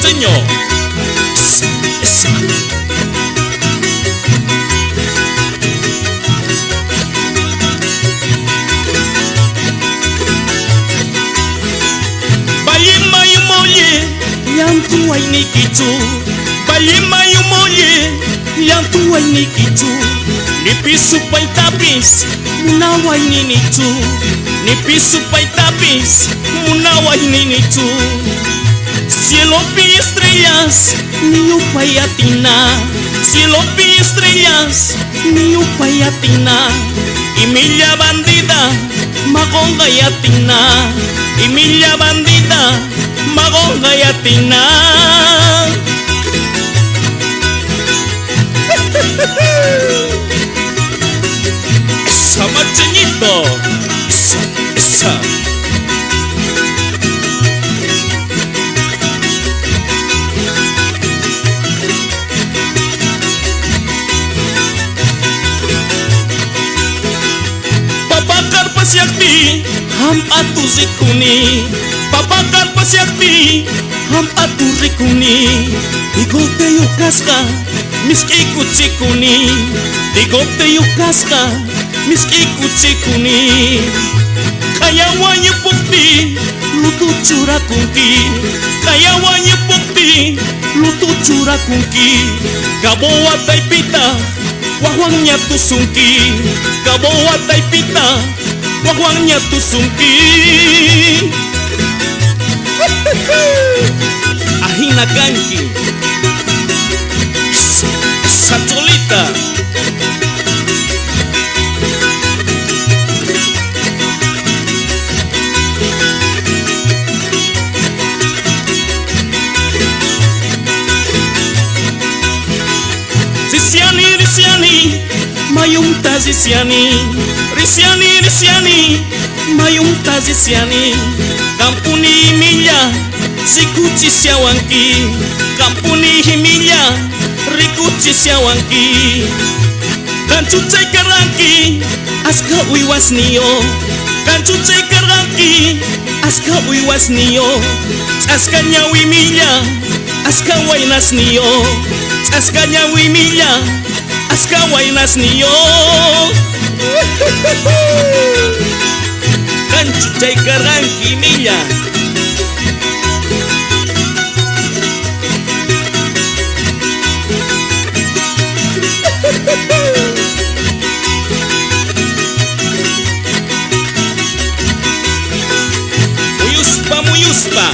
norteño. Esa. Balima y molle, llanto ay ni kichu. Balima y molle, llanto ay ni kichu. Ni pisu pay tapis, munaway ni nichu. Ni pisu pay tapis, munaway ni nichu. Cielo pi estrellas, ni upay atina. Cielo pi estrellas, ni upay atina. Y milla bandida, magonga y atina. Y milla bandida, magonga y atina. Esa marcheñito, esa. Papakar pasyakti, ham atu zikuni. Papakar pasyakti, ham atu rikuni. Digote yukaska, miski kuchikuni. Digote yukaska, miski kuchikuni. Kaya wanyu pukti, lutu cura kunki. Kaya wanyu pukti, lutu cura kunki. Gaboa taipita, wahwangnya tusunki. Gaboa taipita, wahwangnya tusunki. Ahina ganki, esa cholita. Risiani, mayung tazisiani. Risiani, mayung tazisiani. Kampuni milla, zikuchi siawanki. Kampuni himilla, rikuchi siawanki. Kanchuchay karanki, aska uywas niyo. Kanchuchay karanki, aska uywas niyo. Aska nyawi milla, aska wainas niyo. Aska nyawi milla, aska wainas niyo. Kanchuchay karanki milla. Muyuspa, muyuspa.